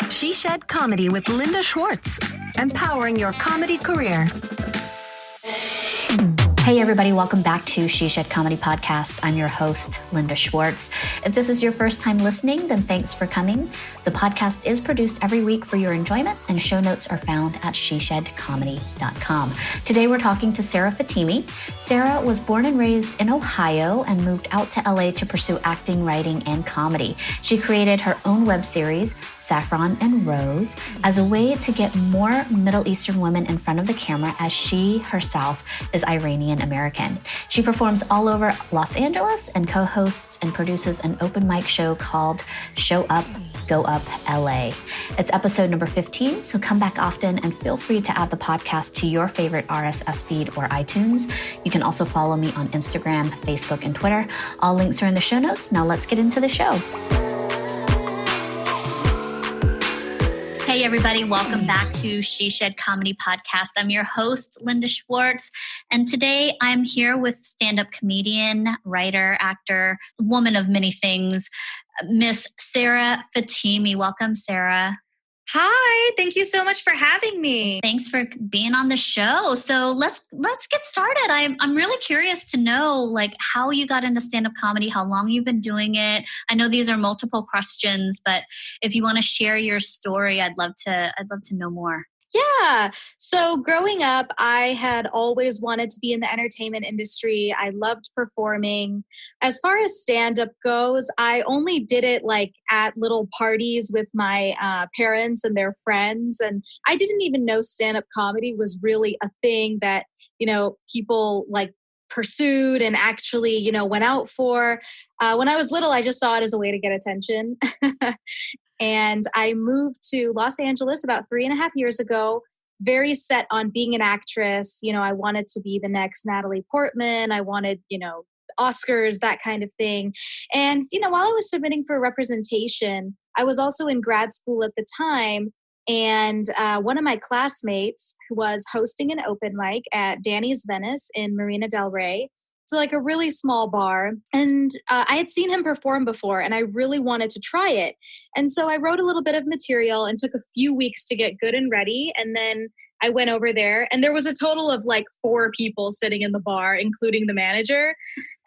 She Shed Comedy with Linda Schwartz, empowering your comedy career. Hey everybody, welcome back to She Shed Comedy Podcast. I'm your host, Linda Schwartz. If this is your first time listening, then thanks for coming. The podcast is produced every week for your enjoyment, and show notes are found at sheshedcomedy.com. Today we're talking to Sarah Fatemi. Sarah was born and raised in Ohio and moved out to LA to pursue acting, writing, and comedy. She created her own web series, Saffron N Rose, as a way to get more Middle Eastern women in front of the camera, as she herself is Iranian American. She performs all over Los Angeles and co-hosts and produces an open mic show called Show Up, Go Up LA. It's episode number 15, so come back often and feel free to add the podcast to your favorite RSS feed or iTunes. You can also follow me on Instagram, Facebook, and Twitter. All links are in the show notes. Now let's get into the show. Hey everybody, welcome back to She Shed Comedy Podcast. I'm your host, Linda Schwartz, and today I'm here with stand-up comedian, writer, actor, woman of many things, Miss Sarah Fatemi. Welcome, Sarah. Hi, thank you so much for having me. Thanks for being on the show. So let's get started. I'm really curious to know like how you got into stand-up comedy, how long you've been doing it. I know these are multiple questions, but if you want to share your story, I'd love to know more. Yeah. So growing up, I had always wanted to be in the entertainment industry. I loved performing. As far as stand-up goes, I only did it like at little parties with my parents and their friends. And I didn't even know stand-up comedy was really a thing that, people like pursued and actually, went out for. When I was little, I just saw it as a way to get attention. And I moved to Los Angeles about 3.5 years ago, very set on being an actress. I wanted to be the next Natalie Portman. I wanted, Oscars, that kind of thing. And, while I was submitting for representation, I was also in grad school at the time. And one of my classmates was hosting an open mic at Danny's Venice in Marina del Rey. So like a really small bar. And I had seen him perform before and I really wanted to try it. And so I wrote a little bit of material and took a few weeks to get good and ready. And then I went over there and there was a total of like 4 people sitting in the bar, including the manager.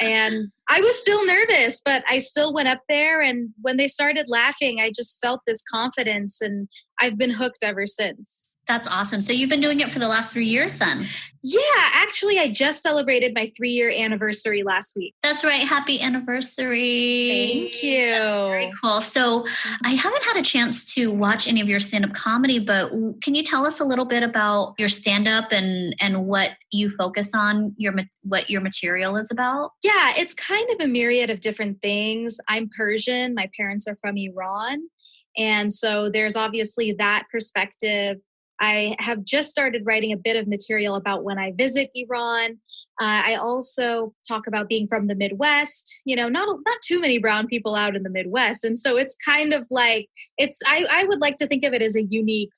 And I was still nervous, but I still went up there. And when they started laughing, I just felt this confidence and I've been hooked ever since. That's awesome. So you've been doing it for the last 3 years then? Yeah, actually, I just celebrated my 3-year anniversary last week. That's right. Happy anniversary. Thank you. That's very cool. So I haven't had a chance to watch any of your stand-up comedy, but can you tell us a little bit about your stand-up and what you focus on, what your material is about? Yeah, it's kind of a myriad of different things. I'm Persian. My parents are from Iran. And so there's obviously that perspective. I have just started writing a bit of material about when I visit Iran. I also talk about being from the Midwest. Not too many brown people out in the Midwest. And so it's kind of like, I would like to think of it as a unique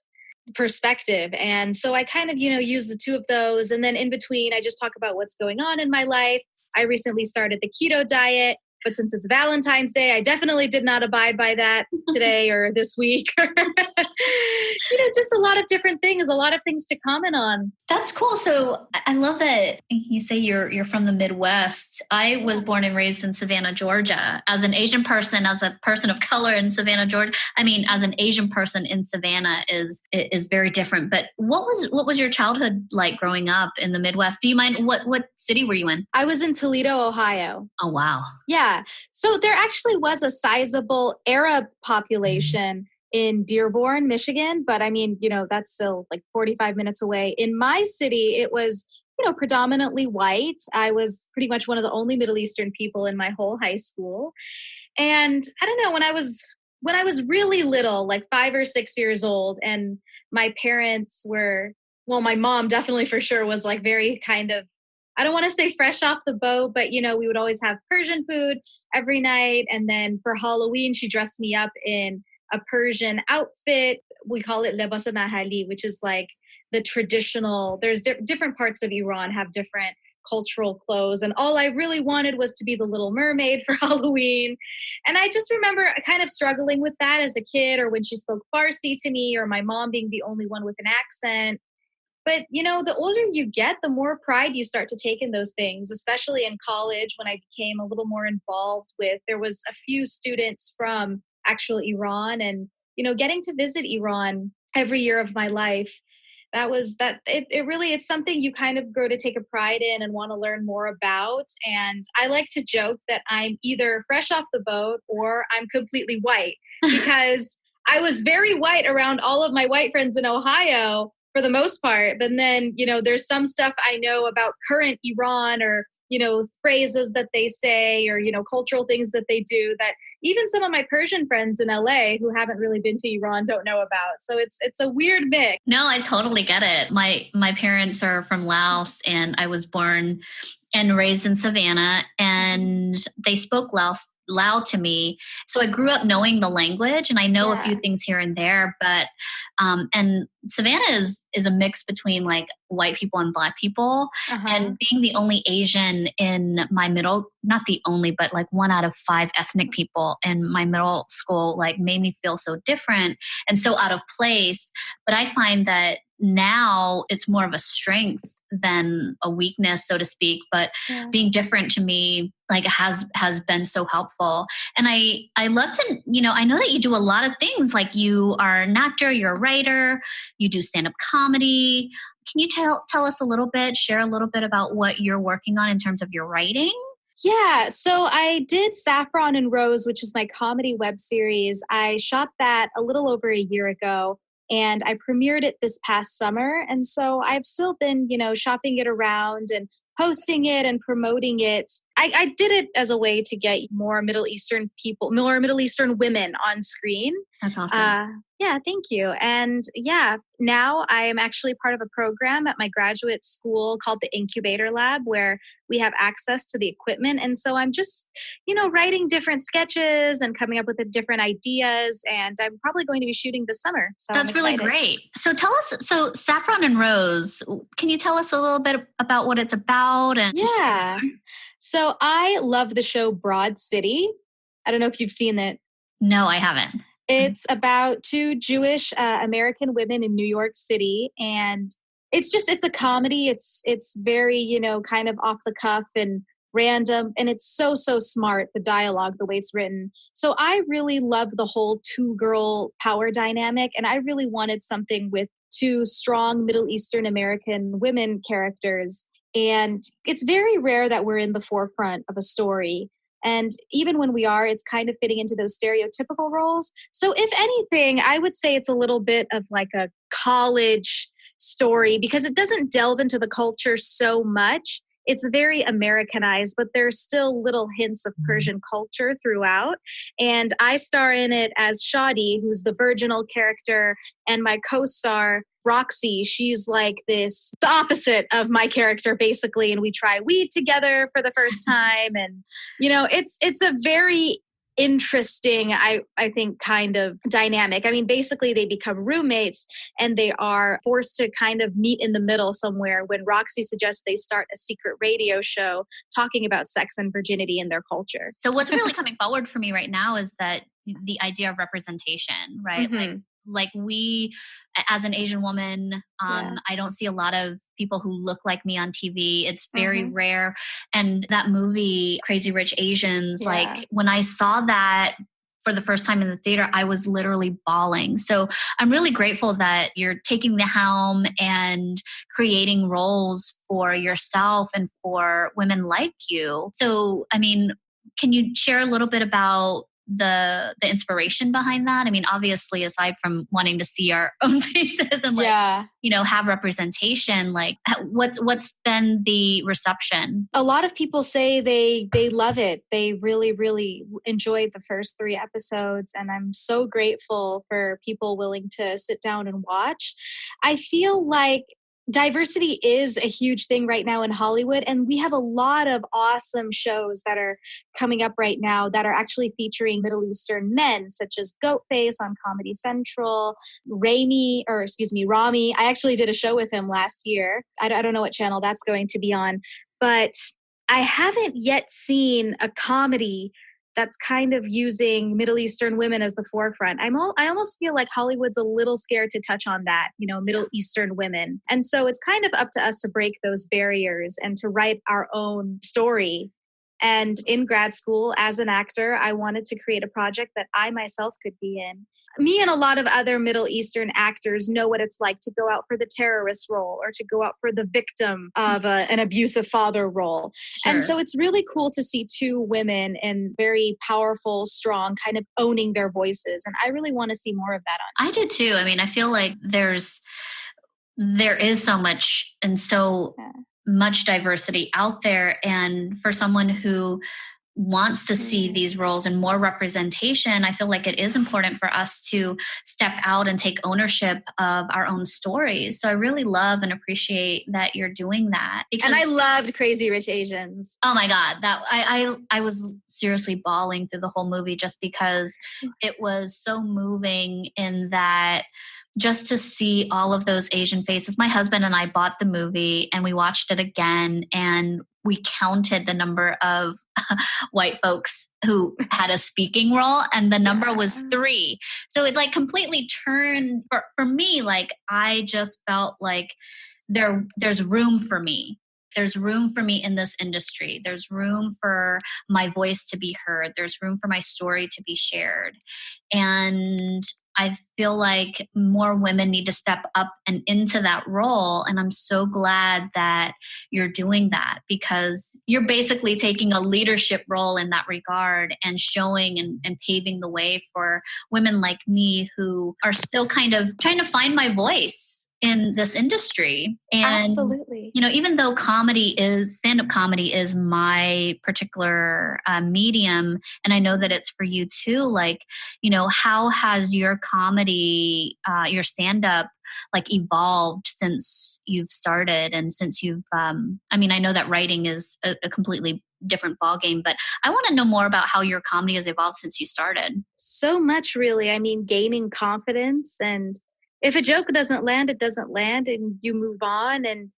perspective. And so I kind of, use the two of those. And then in between, I just talk about what's going on in my life. I recently started the keto diet. But since it's Valentine's Day, I definitely did not abide by that today or this week. Just a lot of different things, a lot of things to comment on. That's cool. So I love that you say you're from the Midwest. I was born and raised in Savannah, Georgia. As an Asian person, as a person of color in Savannah, Georgia, as an Asian person in Savannah is very different. But what was your childhood like growing up in the Midwest? Do you mind what city were you in? I was in Toledo, Ohio. Oh, wow. Yeah. So there actually was a sizable Arab population in Dearborn, Michigan. But that's still like 45 minutes away. In my city, it was, predominantly white. I was pretty much one of the only Middle Eastern people in my whole high school. And I don't know, when I was really little, like 5 or 6 years old, and my parents were, my mom definitely for sure was like very kind of, I don't want to say fresh off the boat, but we would always have Persian food every night. And then for Halloween, she dressed me up in a Persian outfit. We call it lebas mahali, which is like the traditional, there's different parts of Iran have different cultural clothes. And all I really wanted was to be the Little Mermaid for Halloween. And I just remember kind of struggling with that as a kid, or when she spoke Farsi to me, or my mom being the only one with an accent. But, the older you get, the more pride you start to take in those things, especially in college when I became a little more involved there was a few students from actual Iran, and, getting to visit Iran every year of my life. It's something you kind of grow to take a pride in and want to learn more about. And I like to joke that I'm either fresh off the boat or I'm completely white, because I was very white around all of my white friends in Ohio for the most part. But then, there's some stuff I know about current Iran, or, phrases that they say, or, cultural things that they do that even some of my Persian friends in LA who haven't really been to Iran don't know about. So it's a weird mix. No, I totally get it. My parents are from Laos, and I was born and raised in Savannah, and they spoke Lao to me. So I grew up knowing the language, and I know a few things here and there, but and Savannah is a mix between like white people and Black people. And being the only Asian in my not the only, but like 1 out of 5 ethnic people in my middle school, like made me feel so different and so out of place. But I find that now it's more of a strength than a weakness, so to speak. But being different to me, like, has been so helpful. And I love to, I know that you do a lot of things. Like, you are an actor, you're a writer, you do stand-up comedy. Can you tell us share a little bit about what you're working on in terms of your writing? Yeah, so I did Saffron N Rose, which is my comedy web series. I shot that a little over a year ago, and I premiered it this past summer. And so I've still been, shopping it around and posting it and promoting it. I did it as a way to get more Middle Eastern women on screen. That's awesome. Yeah, thank you. And now I am actually part of a program at my graduate school called the Incubator Lab, where we have access to the equipment. And so I'm just, writing different sketches and coming up with the different ideas. And I'm probably going to be shooting this summer. So that's really great. So tell us, Saffron N Rose, can you tell us a little bit about what it's about? And So I love the show Broad City. I don't know if you've seen it. No, I haven't. It's about 2 Jewish American women in New York City, and it's a comedy. It's very, kind of off the cuff and random, and it's so smart, the dialogue, the way it's written. So I really love the whole 2-girl power dynamic, and I really wanted something with 2 strong Middle Eastern American women characters. And it's very rare that we're in the forefront of a story. And even when we are, it's kind of fitting into those stereotypical roles. So if anything, I would say it's a little bit of like a college story, because it doesn't delve into the culture so much. It's very Americanized, but there's still little hints of Persian culture throughout. And I star in it as Shadi, who's the virginal character, and my co-star, Roxy, she's like the opposite of my character, basically. And we try weed together for the first time. And, it's a very interesting, I think, kind of dynamic. I mean, basically they become roommates, and they are forced to kind of meet in the middle somewhere when Roxy suggests they start a secret radio show talking about sex and virginity in their culture. So what's really coming forward for me right now is that the idea of representation, right? Mm-hmm. Like we, as an Asian woman, I don't see a lot of people who look like me on TV. It's very rare. And that movie, Crazy Rich Asians, like when I saw that for the first time in the theater, I was literally bawling. So I'm really grateful that you're taking the helm and creating roles for yourself and for women like you. So, I mean, can you share a little bit about the inspiration behind that? I mean, obviously, aside from wanting to see our own faces and have representation, like what's been the reception? A lot of people say they love it. They really, really enjoyed the first 3 episodes, and I'm so grateful for people willing to sit down and watch. I feel like diversity is a huge thing right now in Hollywood, and we have a lot of awesome shows that are coming up right now that are actually featuring Middle Eastern men, such as Goatface on Comedy Central, Rami. I actually did a show with him last year. I don't know what channel that's going to be on. but I haven't yet seen a comedy that's kind of using Middle Eastern women as the forefront. I almost feel like Hollywood's a little scared to touch on that, Middle Eastern women. And so it's kind of up to us to break those barriers and to write our own story. And in grad school, as an actor, I wanted to create a project that I myself could be in. Me and a lot of other Middle Eastern actors know what it's like to go out for the terrorist role or to go out for the victim of an abusive father role. Sure. And so it's really cool to see two women and very powerful, strong, kind of owning their voices. And I really want to see more of that on. I do too. I mean, I feel like there is so much and so much diversity out there. And for someone who wants to see these roles and more representation, I feel like it is important for us to step out and take ownership of our own stories. So I really love and appreciate that you're doing that. And I loved Crazy Rich Asians. Oh my God. That I was seriously bawling through the whole movie just because it was so moving in that just to see all of those Asian faces. My husband and I bought the movie and we watched it again and we counted the number of white folks who had a speaking role and the number was 3. So it like completely turned for me, like I just felt like there's room for me. There's room for me in this industry. There's room for my voice to be heard. There's room for my story to be shared. And I feel like more women need to step up and into that role. And I'm so glad that you're doing that because you're basically taking a leadership role in that regard and showing and paving the way for women like me who are still kind of trying to find my voice in this industry. And, absolutely. Even though stand-up comedy is my particular medium, and I know that it's for you too, like, how has your comedy, your stand-up like evolved since you've started and since you've, I know that writing is a completely different ballgame, but I want to know more about how your comedy has evolved since you started. So much, really. Gaining confidence, and if a joke doesn't land, it doesn't land and you move on, and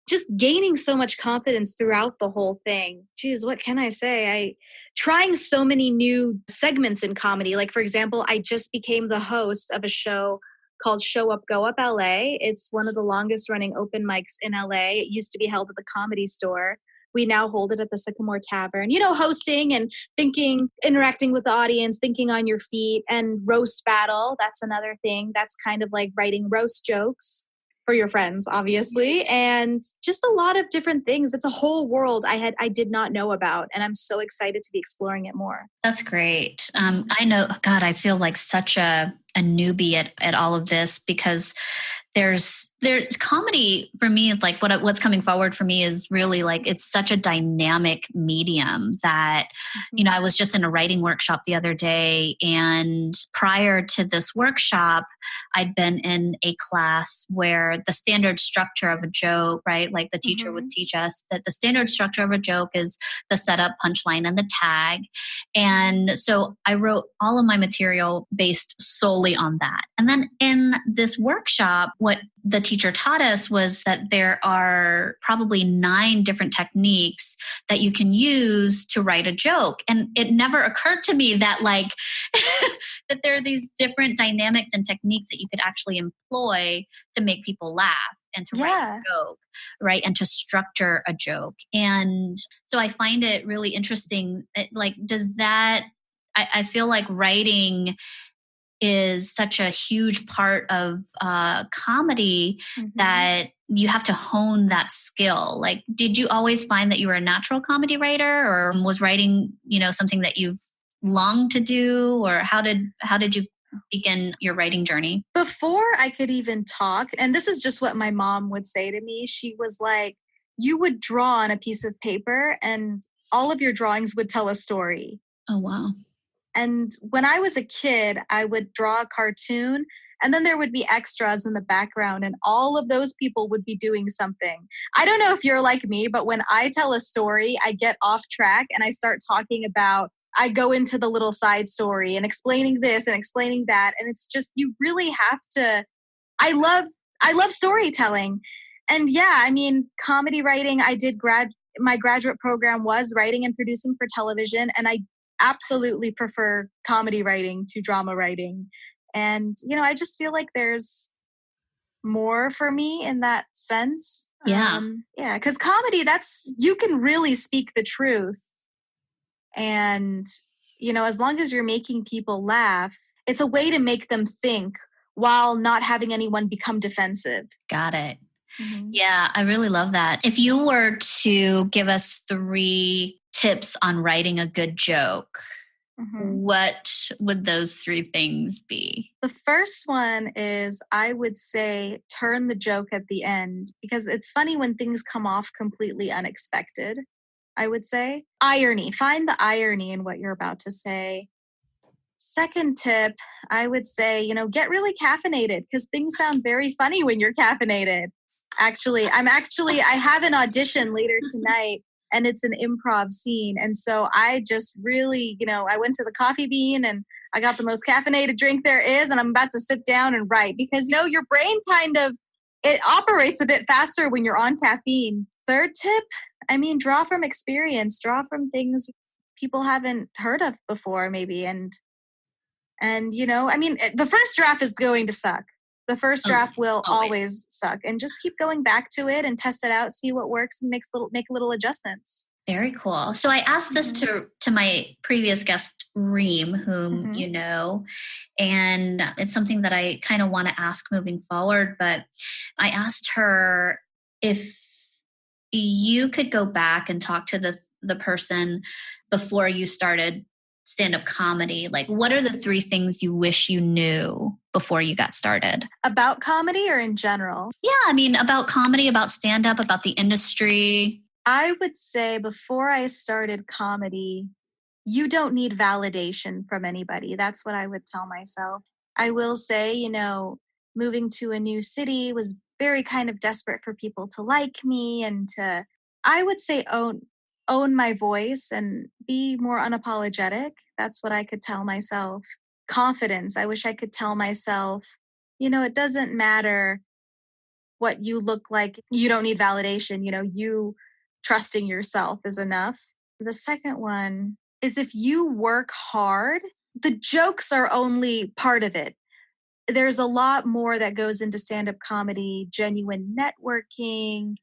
just gaining so much confidence throughout the whole thing. Geez, what can I say? Trying so many new segments in comedy. Like, for example, I just became the host of a show called Show Up, Go Up LA. It's one of the longest running open mics in LA. It used to be held at the Comedy Store. We now hold it at the Sycamore Tavern. Hosting and thinking, interacting with the audience, thinking on your feet, and roast battle. That's another thing. That's kind of like writing roast jokes for your friends, obviously. And just a lot of different things. It's a whole world I did not know about. And I'm so excited to be exploring it more. That's great. I know, God, I feel like such a newbie at all of this because there's comedy for me, like what's coming forward for me is really like, it's such a dynamic medium that, I was just in a writing workshop the other day, and prior to this workshop, I'd been in a class where the standard structure of a joke, right? Like the teacher would teach us that the standard structure of a joke is the setup, punchline, and the tag. And so I wrote all of my material based solely on that. And then in this workshop, what the teacher taught us was that there are probably 9 different techniques that you can use to write a joke. And it never occurred to me that like, that there are these different dynamics and techniques that you could actually employ to make people laugh and to write a joke, right? And to structure a joke. And so I find it really interesting. Like, I feel like writing is such a huge part of comedy that you have to hone that skill. Like, did you always find that you were a natural comedy writer, or was writing, something that you've longed to do, or how did you begin your writing journey? Before I could even talk, and this is just what my mom would say to me, she was like, you would draw on a piece of paper and all of your drawings would tell a story. Oh, wow. And when I was a kid, I would draw a cartoon and then there would be extras in the background and all of those people would be doing something. I don't know if you're like me, but when I tell a story, I get off track and I start talking about, I go into the little side story and explaining this and explaining that. And it's just, you really have to, I love storytelling. And comedy writing, I did grad my graduate program was writing and producing for television, and I absolutely prefer comedy writing to drama writing. And, I just feel like there's more for me in that sense. Yeah. Yeah, because comedy, you can really speak the truth. And, as long as you're making people laugh, it's a way to make them think while not having anyone become defensive. Got it. Mm-hmm. Yeah, I really love that. If you were to give us 3 tips on writing a good joke, what would those 3 things be? The first one is, I would say, turn the joke at the end, because it's funny when things come off completely unexpected. I would say irony. Find the irony in what you're about to say. Second tip, I would say, get really caffeinated, because things sound very funny when you're caffeinated. Actually, I have an audition later tonight, and it's an improv scene. And so I just really, I went to the Coffee Bean and I got the most caffeinated drink there is, and I'm about to sit down and write, because, your brain it operates a bit faster when you're on caffeine. Third tip, draw from experience, draw from things people haven't heard of before, maybe. And the first draft is going to suck. The first draft will always suck, and just keep going back to it and test it out, see what works, and make little adjustments. Very cool. So I asked this to my previous guest, Reem, whom you know, and it's something that I kind of want to ask moving forward. But I asked her if you could go back and talk to the person before you started stand-up comedy, like, what are the 3 things you wish you knew before you got started? About comedy or in general? Yeah, about comedy, about stand-up, about the industry. I would say, before I started comedy, you don't need validation from anybody. That's what I would tell myself. I will say, moving to a new city was very kind of desperate for people to like me, and to, I would say, own my voice and be more unapologetic. That's what I could tell myself. Confidence. I wish I could tell myself, it doesn't matter what you look like. You don't need validation. You trusting yourself is enough. The second one is, if you work hard, the jokes are only part of it. There's a lot more that goes into stand-up comedy: genuine networking,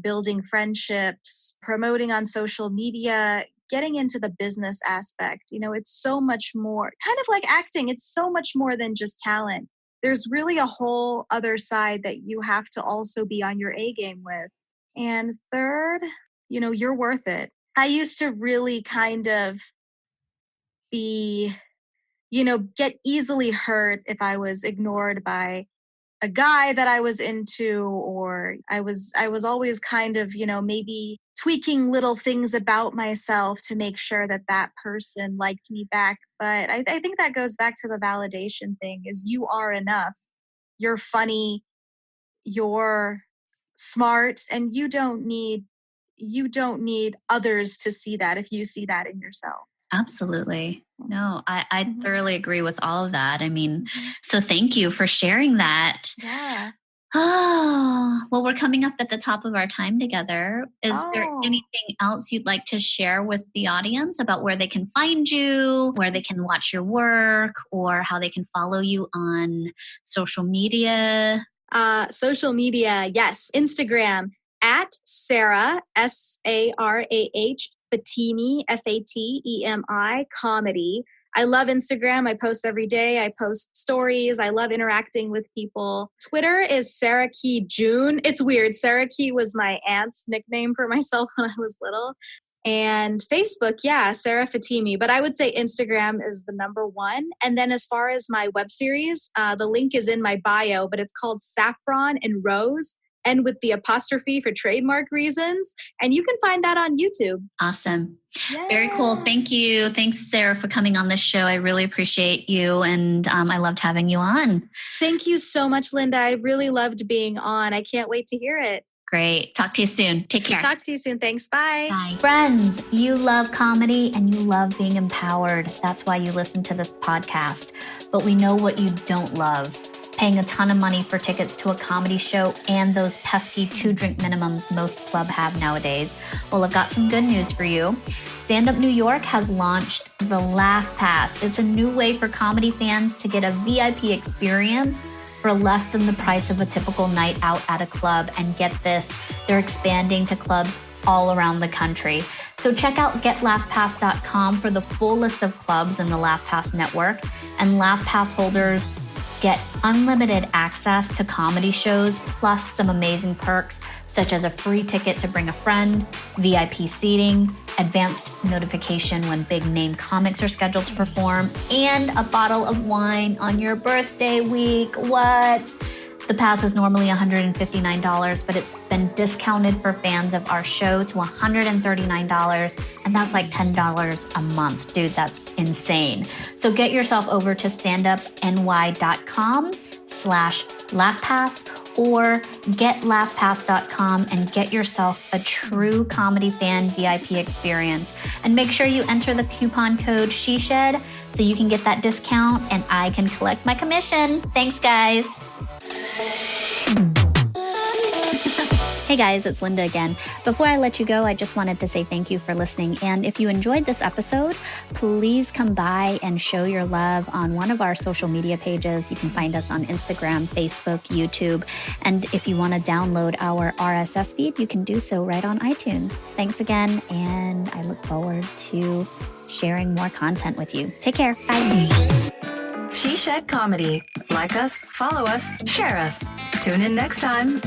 building friendships, promoting on social media, getting into the business aspect. It's so much more, kind of like acting. It's so much more than just talent. There's really a whole other side that you have to also be on your A game with. And third, you're worth it. I used to really kind of be, get easily hurt if I was ignored by a guy that I was into, or I was always kind of, maybe tweaking little things about myself to make sure that person liked me back. But I think that goes back to the validation thing, is you are enough. You're funny, you're smart, and you don't need others to see that if you see that in yourself. Absolutely. No, I thoroughly agree with all of that. So thank you for sharing that. Yeah. Oh, well, we're coming up at the top of our time together. Is there anything else you'd like to share with the audience about where they can find you, where they can watch your work, or how they can follow you on social media? Social media, yes. Instagram, at Sarah, Sarah, Fatemi, Fatemi, comedy. I love Instagram. I post every day. I post stories. I love interacting with people. Twitter is Sarah Key June. It's weird. Sarah Key was my aunt's nickname for myself when I was little. And Facebook, yeah, Sarah Fatemi. But I would say Instagram is the number one. And then as far as my web series, the link is in my bio, but it's called Saffron N Rose, and with the apostrophe for trademark reasons. And you can find that on YouTube. Awesome. Yeah. Very cool. Thank you. Thanks, Sarah, for coming on this show. I really appreciate you. And I loved having you on. Thank you so much, Linda. I really loved being on. I can't wait to hear it. Great. Talk to you soon. Take care. Talk to you soon. Thanks. Bye. Bye. Friends, you love comedy and you love being empowered. That's why you listen to this podcast. But we know what you don't love. paying a ton of money for tickets to a comedy show and those pesky 2-drink minimums most clubs have nowadays? Well, I've got some good news for you. Stand Up New York has launched the Laugh Pass. It's a new way for comedy fans to get a VIP experience for less than the price of a typical night out at a club. And get this, they're expanding to clubs all around the country. So check out getlaughpass.com for the full list of clubs in the Laugh Pass network. And Laugh Pass holders get unlimited access to comedy shows, plus some amazing perks, such as a free ticket to bring a friend, VIP seating, advanced notification when big name comics are scheduled to perform, and a bottle of wine on your birthday week. What? The pass is normally $159, but it's been discounted for fans of our show to $139, and that's like $10 a month. Dude, that's insane. So get yourself over to standupny.com/laughpass or getlaughpass.com and get yourself a true comedy fan VIP experience. And make sure you enter the coupon code SHESHED so you can get that discount and I can collect my commission. Thanks, guys. Hey guys, it's Linda again. Before I let you go, I just wanted to say thank you for listening. And if you enjoyed this episode, please come by and show your love on one of our social media pages. You can find us on Instagram, Facebook, YouTube. And if you want to download our RSS feed, you can do so right on iTunes. Thanks again, and I look forward to sharing more content with you. Take care. Bye. She Shed Comedy. Like us, follow us, share us. Tune in next time.